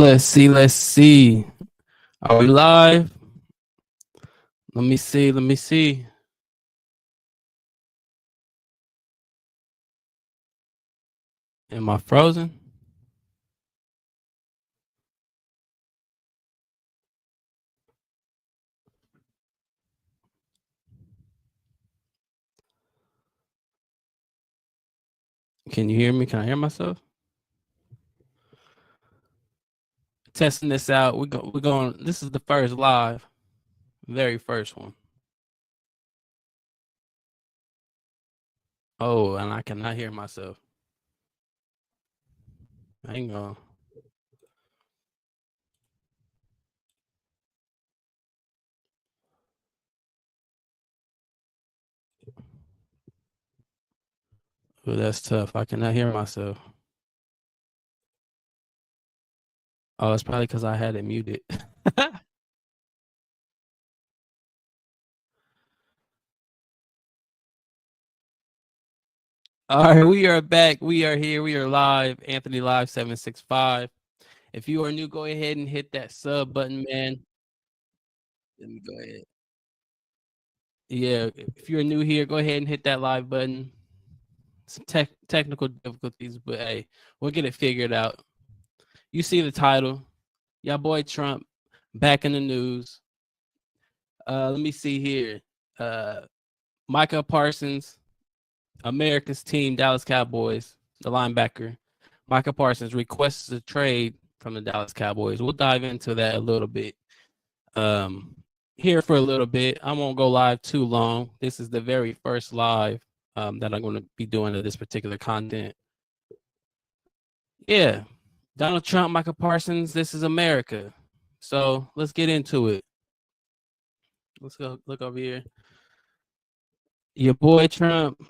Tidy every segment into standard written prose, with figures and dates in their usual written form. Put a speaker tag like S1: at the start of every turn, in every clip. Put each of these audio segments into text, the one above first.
S1: Let's see. Let's see. Are we live? Let me see. Let me see. Am I frozen? Can you hear me? Can I hear myself? Testing this out. We're going. This is the first live, very first one. Oh, and I cannot hear myself. Hang on. Oh, that's tough. I cannot hear myself. Oh, it's probably because I had it muted. All right, we are back. We are here. We are live. Anthony Live 765. If you are new, go ahead and hit that sub button, man. Let me go ahead. Yeah, if you're new here, go ahead and hit that live button. Some technical difficulties, but hey, we'll get it figured out. You see the title. Y'all boy Trump back in the news. Let me see here. Micah Parsons, America's team, Dallas Cowboys, the linebacker. Micah Parsons requests a trade from the Dallas Cowboys. We'll dive into that a little bit. Here for a little bit. I won't go live too long. This is the very first live that I'm going to be doing of this particular content. Yeah, Donald Trump, Micah Parsons, this is America. So let's get into it. Let's go look over here. Your boy Trump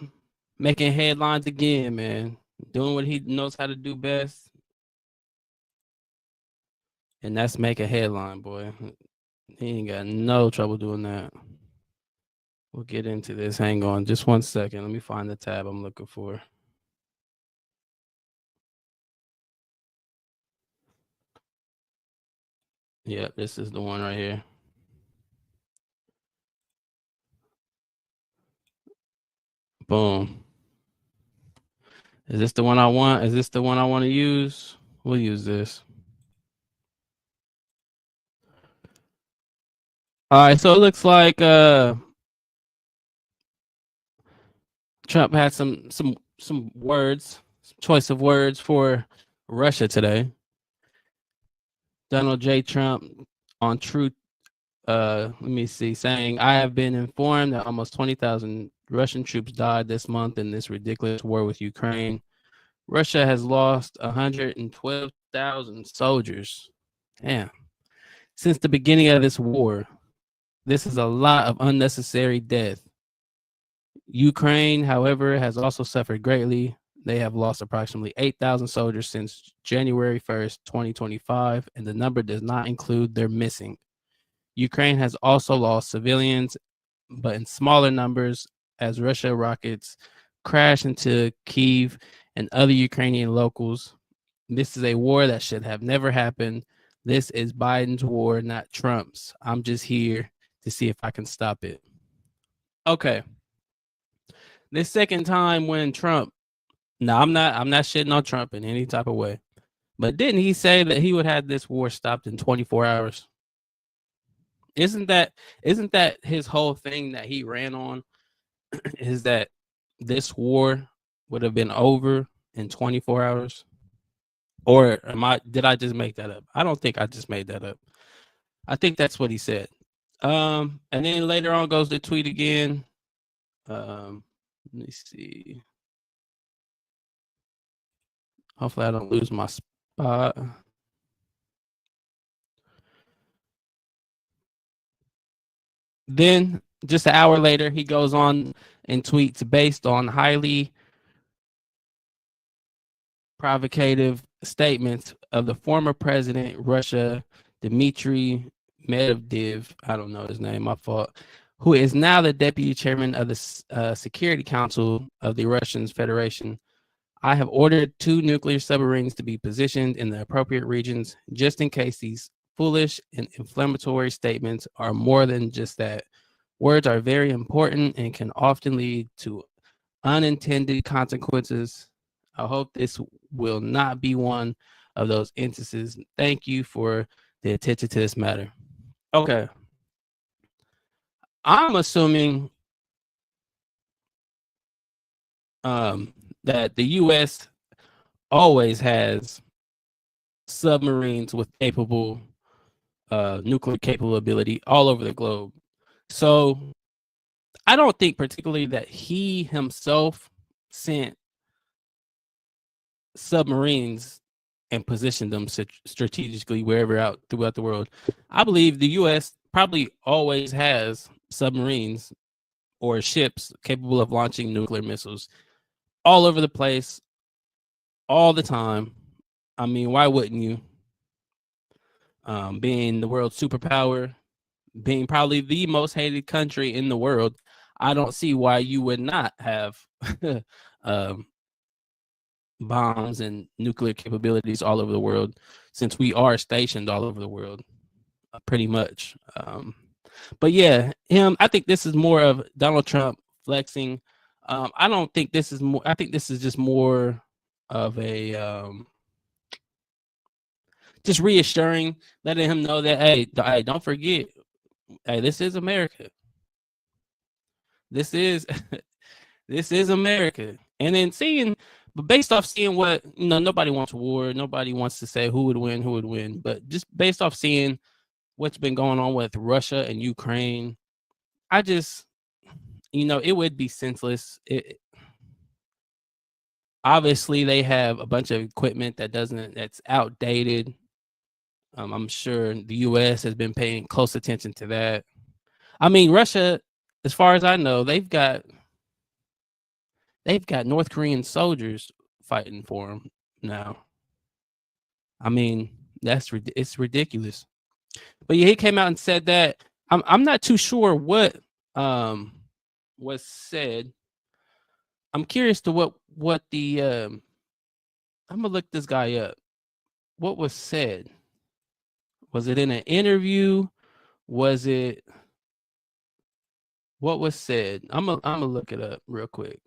S1: making headlines again, man. Doing what he knows how to do best. And that's make a headline, boy. He ain't got no trouble doing that. We'll get into this. Hang on just 1 second. Let me find the tab I'm looking for. Yeah, this is the one right here. Boom. Is this the one I want? Is this the one I want to use? We'll use this. All right, so it looks like Trump had some words, some choice of words for Russia today. Donald J. Trump on Truth, let me see, saying, I have been informed that almost 20,000 Russian troops died this month in this ridiculous war with Ukraine. Russia has lost 112,000 soldiers. Damn. Since the beginning of this war, this is a lot of unnecessary death. Ukraine, however, has also suffered greatly. They have lost approximately 8,000 soldiers since January 1st, 2025, and the number does not include their missing. Ukraine has also lost civilians, but in smaller numbers as Russia rockets crash into Kyiv and other Ukrainian locals. This is a war that should have never happened. This is Biden's war, not Trump's. I'm just here to see if I can stop it. Okay. This second time when Trump, no, I'm not shitting on Trump in any type of way. But didn't he say that he would have this war stopped in 24 hours? Isn't that his whole thing that he ran on? Is that this war would have been over in 24 hours? Or did I just make that up? I don't think I just made that up. I think that's what he said. And then later on goes the tweet again. Let me see. Hopefully I don't lose my spot. Then just an hour later, he goes on and tweets based on highly provocative statements of the former president Russia, Dmitry Medvedev, I don't know his name, my fault, who is now the deputy chairman of the Security Council of the Russian Federation. I have ordered 2 nuclear submarines to be positioned in the appropriate regions just in case these foolish and inflammatory statements are more than just that. Words are very important and can often lead to unintended consequences. I hope this will not be one of those instances. Thank you for the attention to this matter. Okay. I'm assuming that the U.S. always has submarines with capable nuclear capability all over the globe. So I don't think particularly that he himself sent submarines and positioned them strategically wherever out throughout the world. I believe the U.S. probably always has submarines or ships capable of launching nuclear missiles all over the place, all the time. I mean, why wouldn't you? Being the world's superpower, being probably the most hated country in the world, I don't see why you would not have um, bombs and nuclear capabilities all over the world, since we are stationed all over the world, pretty much. But yeah, I think this is more of Donald Trump flexing. I don't think this is more. I think this is just more of a just reassuring, letting him know that hey, don't forget, hey, this is America. This is this is America. And then but based off seeing what, nobody wants war. Nobody wants to say who would win. But just based off seeing what's been going on with Russia and Ukraine, I just, it would be senseless. Obviously, they have a bunch of equipment that's outdated. I'm sure the U.S. has been paying close attention to that. I mean, Russia, as far as I know, they've got North Korean soldiers fighting for them now. I mean, it's ridiculous. But yeah, he came out and said that. I'm not too sure what was said. I'm curious to what the I'm gonna look this guy up. What was said? Was it in an interview? Was it what was said? I'm gonna look it up real quick.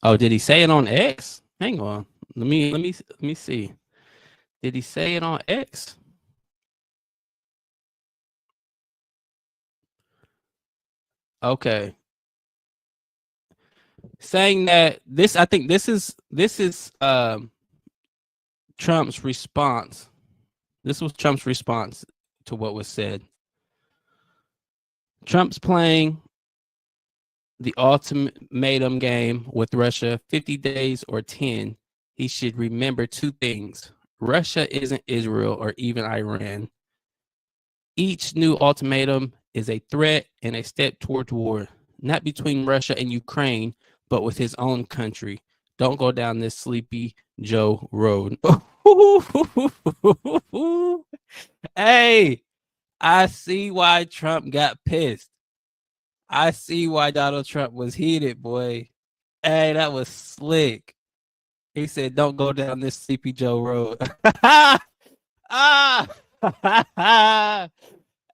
S1: Oh, did he say it on X? Hang on. Let me see. Did he say it on X? Okay. Saying that I think this is Trump's response. This was Trump's response to what was said. Trump's playing the ultimatum game with Russia, 50 days or 10. He should remember 2 things. Russia isn't Israel or even Iran. Each new ultimatum is a threat and a step towards war, not between Russia and Ukraine, but with his own country. Don't go down this Sleepy Joe road. Hey, I see why Trump got pissed. I see why Donald Trump was heated, boy. Hey, that was slick. He said, "Don't go down this Sleepy Joe road." Ah,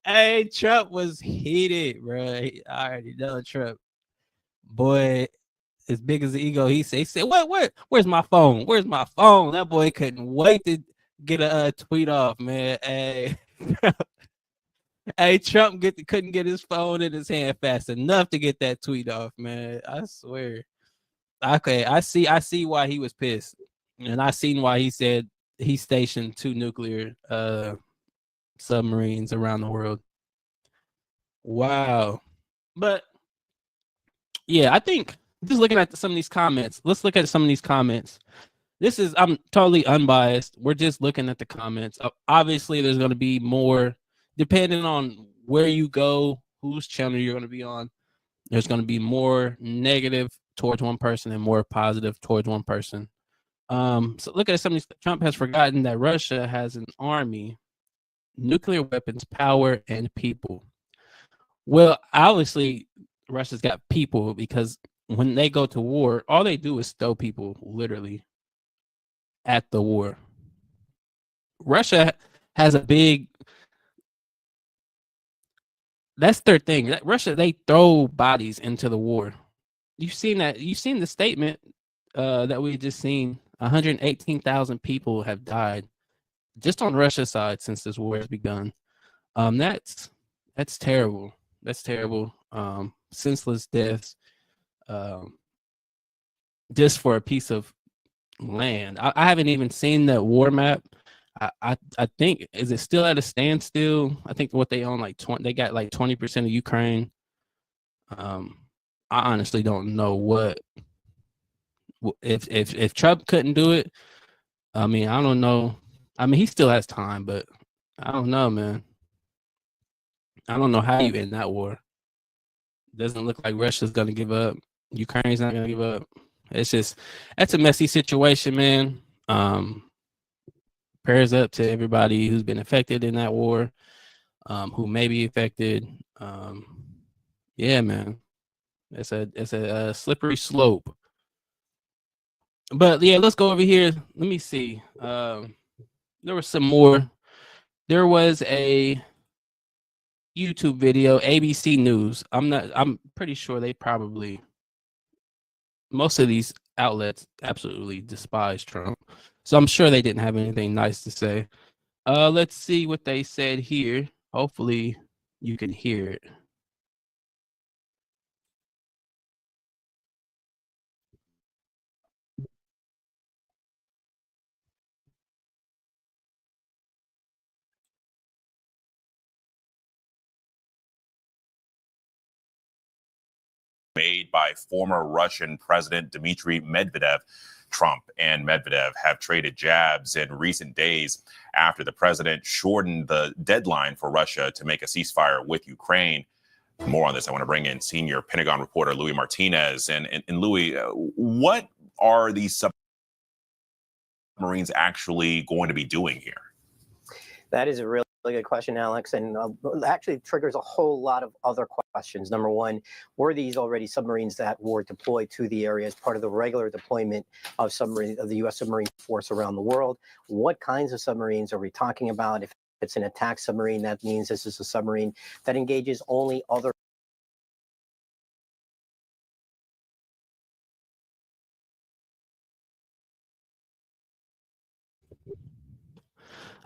S1: hey, Trump was heated, bro. I already know Trump, boy. As big as the ego, he said, where's my phone? Where's my phone? That boy couldn't wait to get a tweet off, man. Hey, hey, Trump couldn't get his phone in his hand fast enough to get that tweet off, man. I swear. Okay, I see why he was pissed, and I seen why he said he stationed 2 nuclear submarines around the world. Wow. But yeah, I think just looking at some of these comments. Let's look at some of these comments. I'm totally unbiased. We're just looking at the comments. Obviously, there's going to be more depending on where you go, whose channel you're going to be on. There's going to be more negative towards one person and more positive towards one person. So look at some of these. Trump has forgotten that Russia has an army. nuclear weapons, power, and people. Well, obviously, Russia's got people because when they go to war, all they do is throw people literally at the war. Russia has a big, that's their thing. Russia, they throw bodies into the war. You've seen that. You've seen the statement that we just seen. 118,000 people have died just on Russia's side since this war has begun. That's terrible. That's terrible. Senseless deaths. Um, just for a piece of land. I haven't even seen that war map. I think, is it still at a standstill? I think what they own, like 20, they got like 20% of Ukraine. I honestly don't know what if Trump couldn't do it. I mean, I don't know. I mean, he still has time, but I don't know, man. I don't know how you end that war. Doesn't look like Russia's gonna give up. Ukraine's not gonna give up. It's just, that's a messy situation, man. Prayers up to everybody who's been affected in that war, who may be affected. Yeah, man, it's a slippery slope. But yeah, let's go over here. Let me see. There was some more. There was a YouTube video, ABC News. I'm pretty sure they probably, most of these outlets absolutely despise Trump. So I'm sure they didn't have anything nice to say. Let's see what they said here. Hopefully you can hear it.
S2: Made by former Russian President Dmitry Medvedev. Trump and Medvedev have traded jabs in recent days after the president shortened the deadline for Russia to make a ceasefire with Ukraine. For more on this, I want to bring in senior Pentagon reporter Louis Martinez. And Louis, what are these submarines actually going to be doing here?
S3: That is a really good question, Alex, and actually triggers a whole lot of other questions. Number one, were these already submarines that were deployed to the area as part of the regular deployment of the U.S. submarine force around the world? What kinds of submarines are we talking about? If it's an attack submarine, that means this is a submarine that engages only other.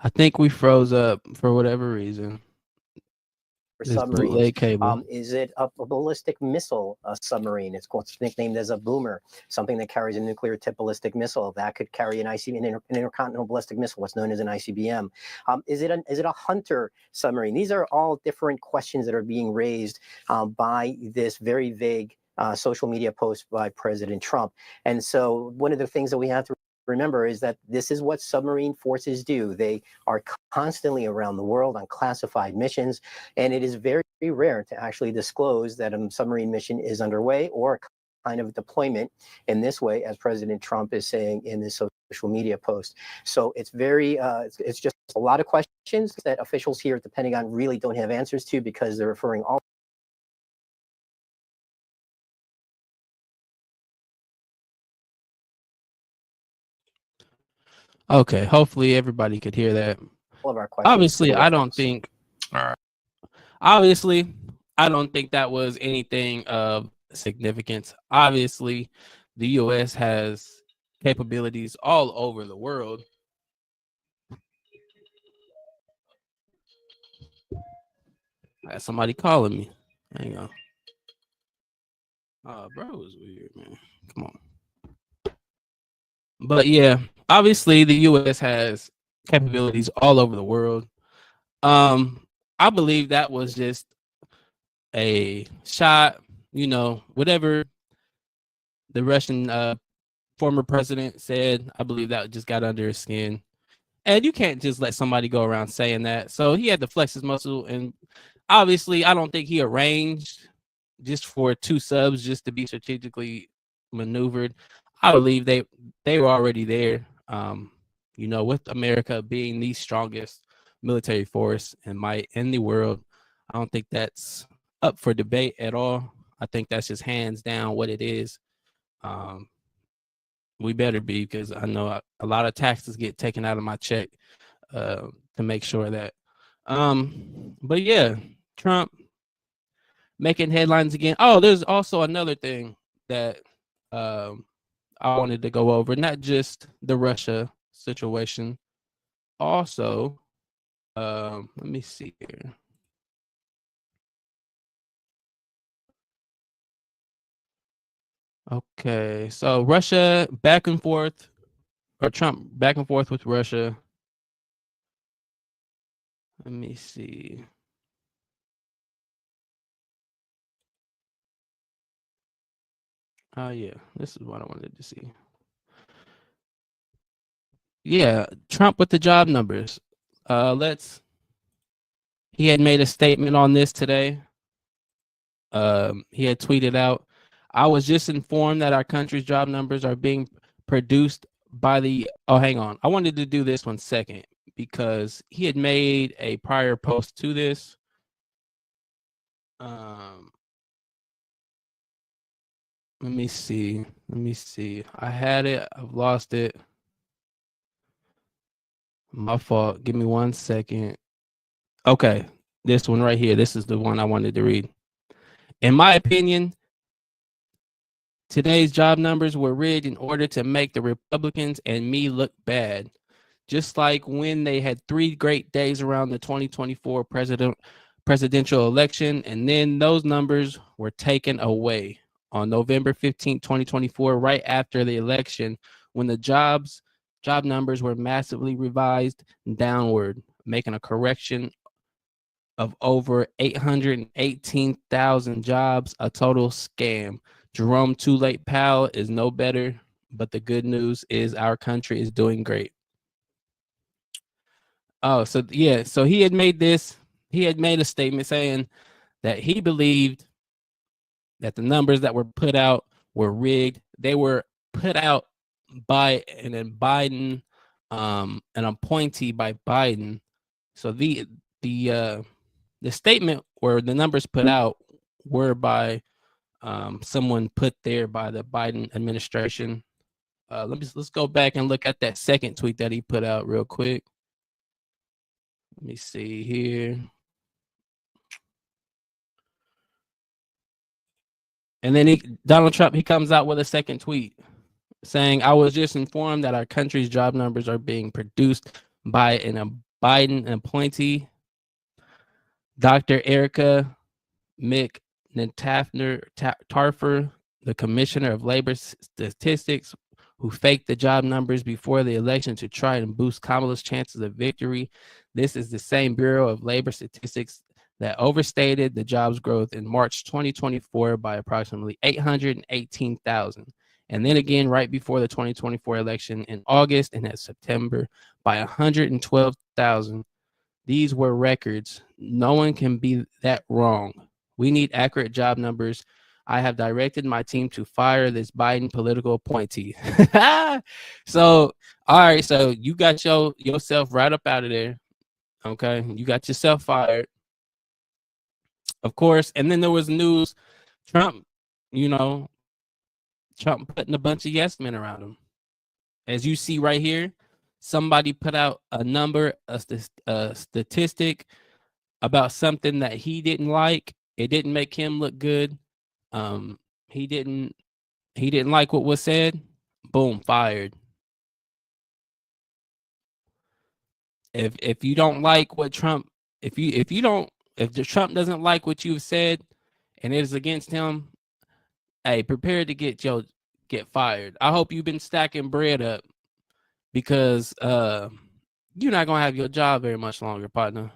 S1: I think we froze up for whatever reason.
S3: Submarines.
S1: Cable.
S3: Is it a ballistic missile submarine? It's nicknamed as a boomer, something that carries a nuclear tip ballistic missile that could carry an intercontinental ballistic missile, what's known as an ICBM. Is it a hunter submarine? These are all different questions that are being raised by this very vague social media post by President Trump. And so one of the things that we have to remember is that this is what submarine forces do. They are constantly around the world on classified missions, and it is very rare to actually disclose that a submarine mission is underway or kind of deployment in this way, as President Trump is saying in this social media post. So it's very, it's just a lot of questions that officials here at the Pentagon really don't have answers to, because they're referring all.
S1: Okay, hopefully everybody could hear that.
S3: All of our questions.
S1: Obviously, I don't think.
S2: All right.
S1: Obviously, I don't think that was anything of significance. Obviously, the U.S. has capabilities all over the world. I got somebody calling me. Hang on. Oh, bro, is weird, man. Come on. But yeah, obviously the U.S. has capabilities all over the world. I believe that was just a shot, whatever the Russian former president said. I believe that just got under his skin. And you can't just let somebody go around saying that. So he had to flex his muscle. And obviously, I don't think he arranged just for two subs just to be strategically maneuvered. I believe they were already there. With America being the strongest military force and might in the world. I don't think that's up for debate at all. I think that's just hands down what it is. We better be, because I know a lot of taxes get taken out of my check to make sure that. But yeah, Trump making headlines again. Oh, there's also another thing that I wanted to go over, not just the Russia situation. Also, let me see here. Okay, so Russia back and forth, or Trump back and forth with Russia. Let me see. Oh yeah, this is what I wanted to see. Yeah, Trump with the job numbers. He had made a statement on this today. He had tweeted out, "I was just informed that our country's job numbers are being produced by the." Oh, hang on. I wanted to do this one second because he had made a prior post to this. Let me see. I had it. I've lost it. My fault. Give me 1 second. Okay, this one right here. This is the one I wanted to read. In my opinion, today's job numbers were rigged in order to make the Republicans and me look bad. Just like when they had 3 great days around the 2024 presidential election, and then those numbers were taken away on November 15, 2024, right after the election, when the job numbers were massively revised downward, making a correction of over 818,000 jobs, a total scam. Jerome Too Late Powell is no better, but the good news is our country is doing great. Oh, so yeah, so he had made a statement saying that he believed that the numbers that were put out were rigged. They were put out by an appointee by Biden. So the statement where the numbers put out were by someone put there by the Biden administration. Let's go back and look at that second tweet that he put out real quick. Let me see here. And then Donald Trump, he comes out with a second tweet saying, "I was just informed that our country's job numbers are being produced by a Biden appointee, Dr. Erica McTarfer, the Commissioner of Labor Statistics, who faked the job numbers before the election to try and boost Kamala's chances of victory. This is the same Bureau of Labor Statistics that overstated the jobs growth in March 2024 by approximately 818,000. And then again, right before the 2024 election in August and in September by 112,000. These were records. No one can be that wrong. We need accurate job numbers. I have directed my team to fire this Biden political appointee." So, all right. So you got yourself right up out of there. Okay. You got yourself fired. Of course. And then there was news. Trump putting a bunch of yes men around him. As you see right here, somebody put out a number, a statistic about something that he didn't like. It didn't make him look good. He didn't like what was said. Boom, fired. If you don't like what Trump, if the Trump doesn't like what you've said and it is against him, hey, prepare to get fired. I hope you've been stacking bread up, because you're not gonna have your job very much longer, partner.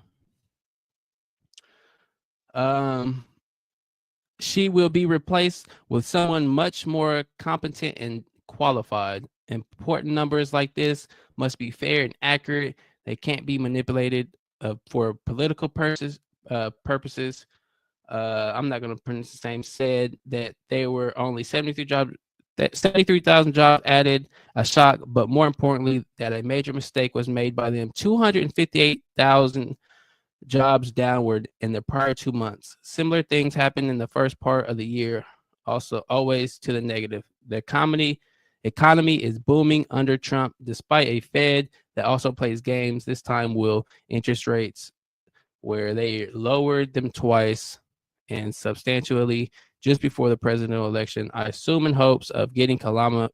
S1: She will be replaced with someone much more competent and qualified. Important numbers like this must be fair and accurate. They can't be manipulated for political purposes. I'm not going to pronounce the same. Said that there were only 73 That 73,000 jobs added a shock, but more importantly, that a major mistake was made by them. 258,000 jobs downward in the prior 2 months. Similar things happened in the first part of the year, also always to the negative. The economy is booming under Trump, despite a Fed that also plays games. This time will interest rates, where they lowered them twice and substantially just before the presidential election, I assume in hopes of getting Kamala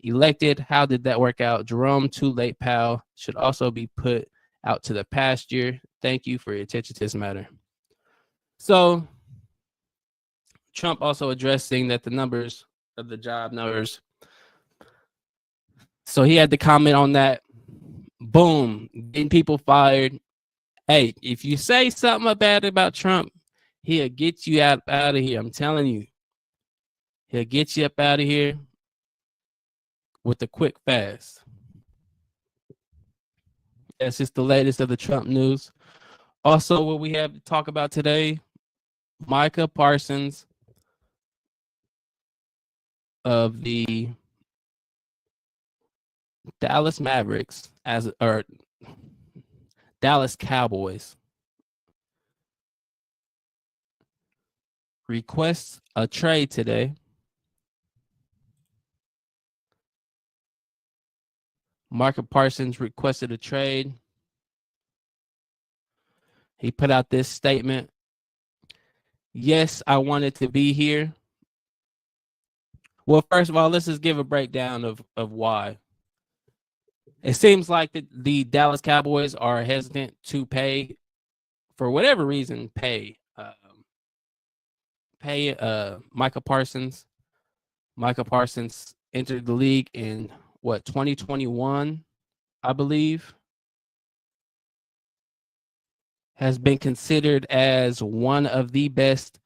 S1: elected. How did that work out? Jerome Too Late Pal should also be put out to the pasture. Thank you for your attention to this matter. So Trump also addressing that the numbers of the job numbers. So he had to comment on that. Boom, getting people fired. Hey, if you say something bad about Trump, he'll get you out of here. I'm telling you. He'll get you up out of here with the quick fast. That's just the latest of the Trump news. Also, what we have to talk about today, Micah Parsons of the Dallas Mavericks or Dallas Cowboys requests a trade today. Micah Parsons requested a trade. He put out this statement. Yes, I wanted to be here. Well, first of all, let's just give a breakdown of why. It seems like the Dallas Cowboys are hesitant to pay, for whatever reason, pay Micah Parsons. Micah Parsons entered the league in 2021, I believe. Has been considered as one of the best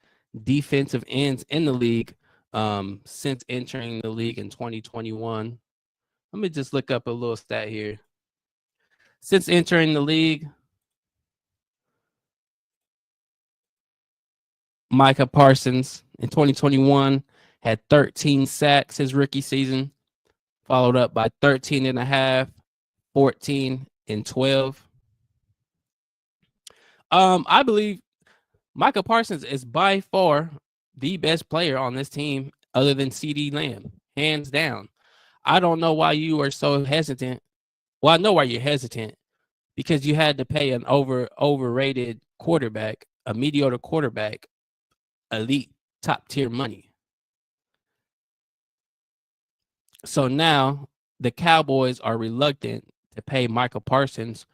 S1: defensive ends in the league since entering the league in 2021. Let me just look up a little stat here. Since entering the league, Micah Parsons in 2021 had 13 sacks his rookie season, followed up by 13 and a half, 14 and 12. I believe Micah Parsons is by far the best player on this team other than CeeDee Lamb, hands down. I don't know why you are so hesitant. Well, I know why you're hesitant, because you had to pay an overrated quarterback, a mediocre quarterback, elite top tier money. So now the Cowboys are reluctant to pay Micah Parsons,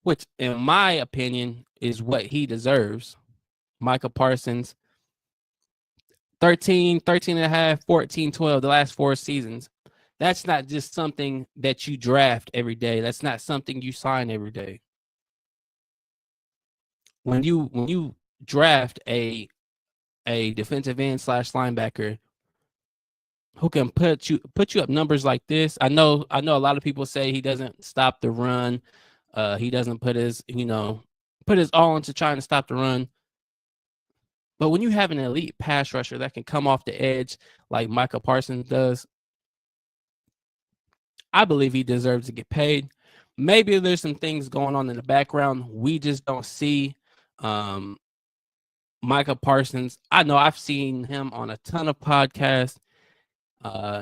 S1: which in my opinion is what he deserves. Micah Parsons, 13 and a half, 14, 12, the last 4 seasons. That's not just something that you draft every day. That's not something you sign every day. When you draft a defensive end / linebacker who can put you up numbers like this, I know a lot of people say he doesn't stop the run. He doesn't put his all into trying to stop the run. But when you have an elite pass rusher that can come off the edge like Micah Parsons does, I believe he deserves to get paid. Maybe there's some things going on in the background we just don't see. Micah Parsons, I know I've seen him on a ton of podcasts.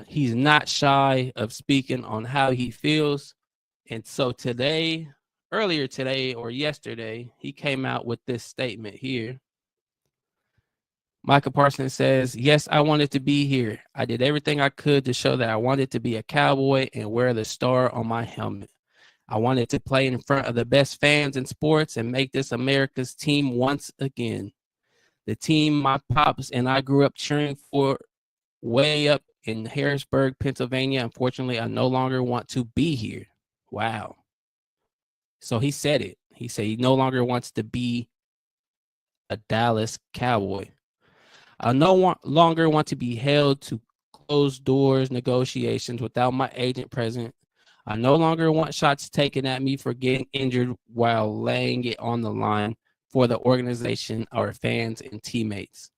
S1: He's not shy of speaking on how he feels. And so earlier today or yesterday, he came out with this statement here. Micah Parsons says, yes, I wanted to be here. I did everything I could to show that I wanted to be a Cowboy and wear the star on my helmet. I wanted to play in front of the best fans in sports and make this America's team once again. The team my pops and I grew up cheering for way up in Harrisburg, Pennsylvania. Unfortunately, I no longer want to be here. Wow. So he said it. He said he no longer wants to be a Dallas Cowboy. I no longer want to be held to closed doors negotiations without my agent present. I no longer want shots taken at me for getting injured while laying it on the line for the organization, our fans, and teammates.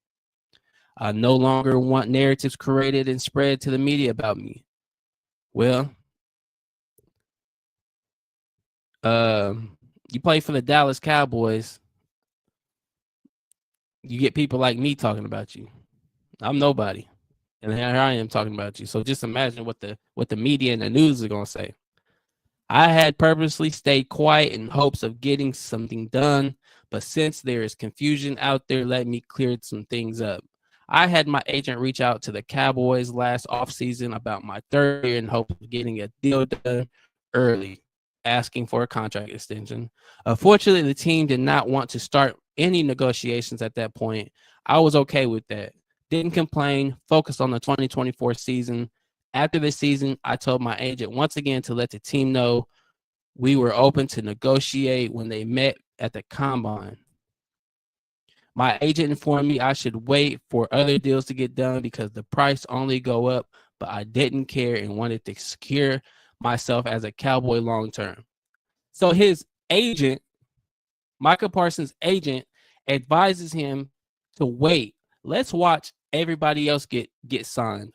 S1: I no longer want narratives created and spread to the media about me. Well, you play for the Dallas Cowboys, you get people like me talking about you. I'm nobody. And here I am talking about you. So just imagine what the media and the news are gonna say. I had purposely stayed quiet in hopes of getting something done, but since there is confusion out there, let me clear some things up. I had my agent reach out to the Cowboys last offseason about my third year in hopes of getting a deal done early, asking for a contract extension. Unfortunately, the team did not want to start any negotiations at that point. I was okay with that. Didn't complain, focused on the 2024 season. After the season, I told my agent once again to let the team know we were open to negotiate when they met at the combine. My agent informed me I should wait for other deals to get done because the price only go up, but I didn't care and wanted to secure myself as a Cowboy long term. So his agent, Micah Parsons' agent, advises him to wait. Let's watch everybody else get signed.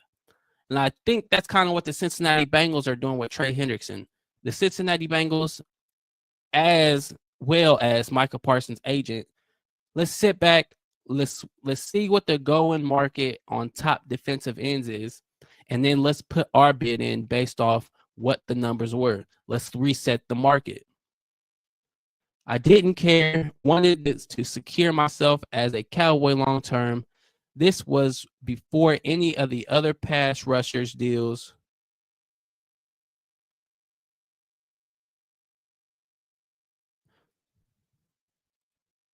S1: And I think that's kind of what the Cincinnati Bengals are doing with Trey Hendrickson. The Cincinnati Bengals, as well as Micah Parsons' agent, let's sit back. Let's see what the going market on top defensive ends is, and then let's put our bid in based off what the numbers were. Let's reset the market. I didn't care, wanted to secure myself as a Cowboy long term. This was before any of the other pass rushers deals.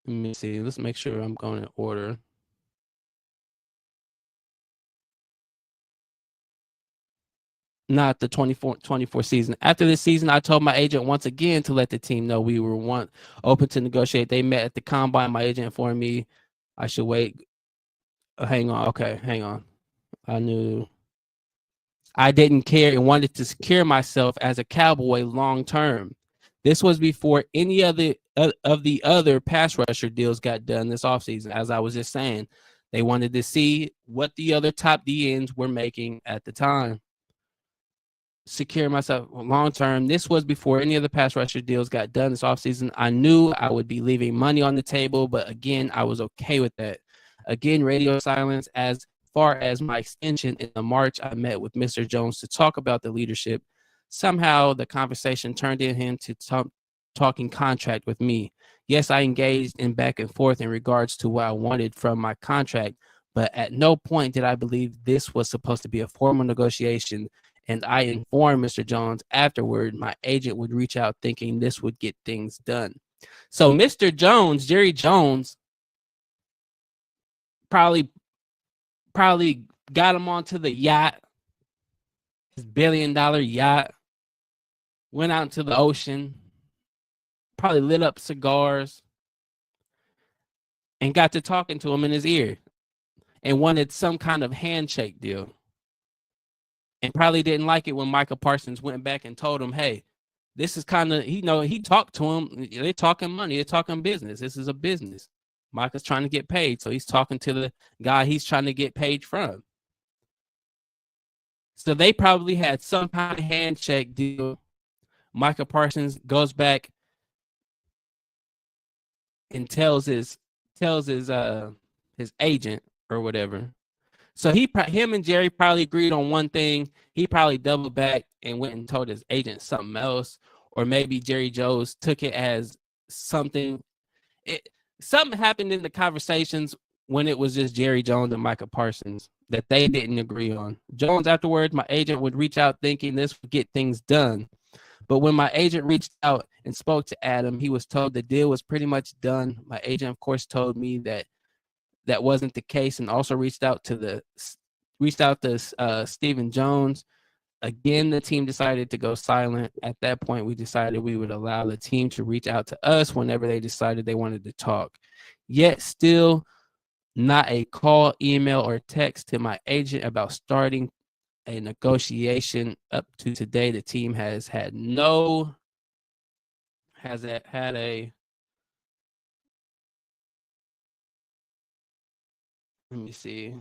S1: Let me see. Let's make sure I'm going in order. Not the 24 season. After this season, I told my agent once again to let the team know we were open to negotiate. They met at the combine. My agent informed me I should wait. Hang on. Okay, hang on. I knew I didn't care and wanted to secure myself as a Cowboy long term. This was before any other of the other pass rusher deals got done this offseason. As I was just saying, they wanted to see what the other top D ends were making at the time. Secure myself long term. This was before any of the pass rusher deals got done this offseason. I knew I would be leaving money on the table, but again, I was okay with that. Again, radio silence. As far as my extension in the March, I met with Mr. Jones to talk about the leadership. Somehow the conversation turned in him to talking contract with me. Yes, I engaged in back and forth in regards to what I wanted from my contract, but at no point did I believe this was supposed to be a formal negotiation. And I informed Mr. Jones afterward my agent would reach out thinking this would get things done. So Mr. Jones, Jerry Jones, probably got him onto the yacht, his $1 billion yacht, went out into the ocean, probably lit up cigars, and got to talking to him in his ear and wanted some kind of handshake deal. And probably didn't like it when Micah Parsons went back and told him, hey, this is kind of, he talked to him. They're talking money. They're talking business. This is a business. Micah's trying to get paid. So he's talking to the guy he's trying to get paid from. So they probably had some kind of handshake deal. Micah Parsons goes back and tells his agent or whatever. So him and Jerry probably agreed on one thing. He probably doubled back and went and told his agent something else, or maybe Jerry Jones took it as something. Something happened in the conversations when it was just Jerry Jones and Micah Parsons that they didn't agree on. Jones afterwards, my agent would reach out thinking this would get things done. But when my agent reached out and spoke to Adam, he was told the deal was pretty much done. My agent, of course, told me that wasn't the case, and also reached out to Stephen Jones. Again, the team decided to go silent. At that point, we decided we would allow the team to reach out to us whenever they decided they wanted to talk. Yet still not a call, email, or text to my agent about starting a negotiation. Up to today, the team has had a let me see.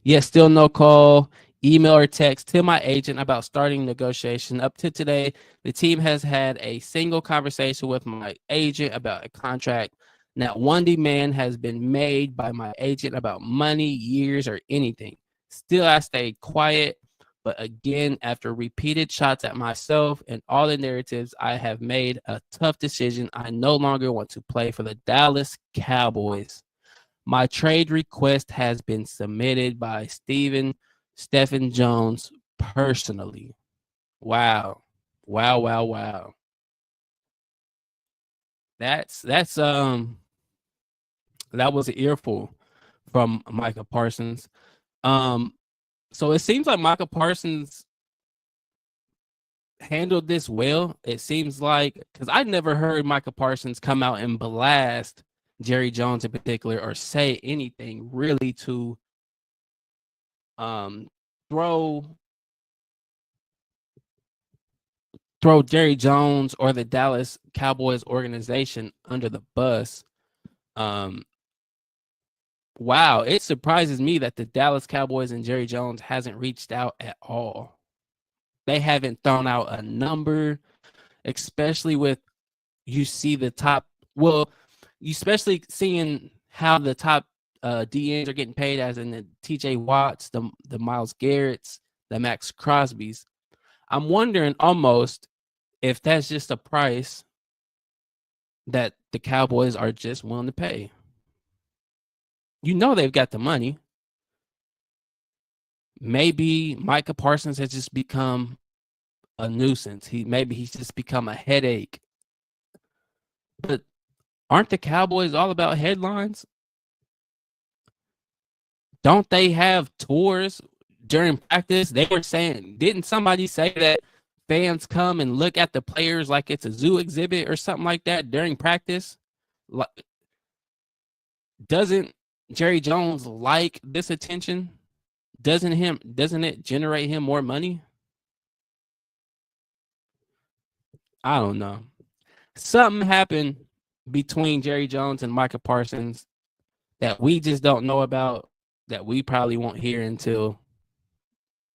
S1: Yet still no call, email, or text to my agent about starting negotiation. Up to today, the team has had a single conversation with my agent about a contract. Not one demand has been made by my agent about money, years, or anything. Still, I stayed quiet. But again, after repeated shots at myself and all the narratives, I have made a tough decision. I no longer want to play for the Dallas Cowboys. My trade request has been submitted by Stephen Jones personally. Wow. Wow, wow, wow. That's that was an earful from Micah Parsons. So it seems like Micah Parsons handled this well. It seems like, because I never heard Micah Parsons come out and blast Jerry Jones in particular or say anything really to throw Jerry Jones or the Dallas Cowboys organization under the bus. Wow, it surprises me that the Dallas Cowboys and Jerry Jones hasn't reached out at all. They haven't thrown out a number, especially with you see the top. Well, you especially seeing how the top DNs are getting paid, as in the TJ Watts, the Myles Garretts, the Max Crosbys. I'm wondering almost if that's just a price that the Cowboys are just willing to pay. You know they've got the money. Maybe Micah Parsons has just become a nuisance. Maybe he's just become a headache. But aren't the Cowboys all about headlines? Don't they have tours during practice? They were saying, didn't somebody say that fans come and look at the players like it's a zoo exhibit or something like that during practice? Doesn't Jerry Jones like this attention? Doesn't it generate him more money? I don't know. Something happened between Jerry Jones and Micah Parsons that we just don't know about, that we probably won't hear until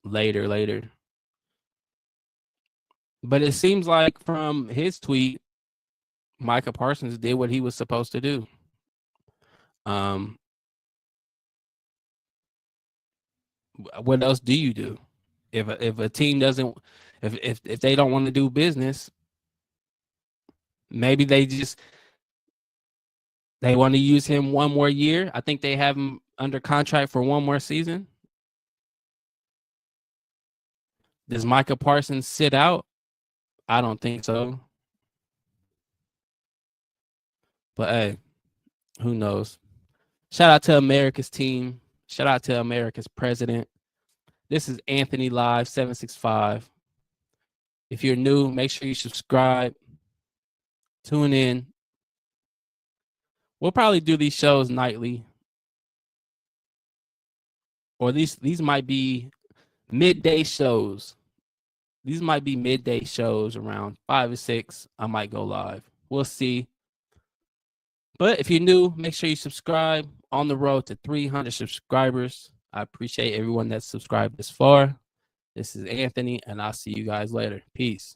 S1: later. But it seems like from his tweet, Micah Parsons did what he was supposed to do. What else do you do if a team doesn't, if they don't want to do business? Maybe they want to use him one more year. I think they have him under contract for one more season. Does Micah Parsons sit out? I don't think so. But hey, who knows? Shout out to America's team. Shout out to America's president. This is Anthony Live 765. If you're new, make sure you subscribe. Tune in. We'll probably do these shows nightly. Or these might be midday shows. These might be midday shows around 5 or 6. I might go live. We'll see. But if you're new, make sure you subscribe. On the road to 300 subscribers. I appreciate everyone that's subscribed this far. This is Anthony, and I'll see you guys later. Peace.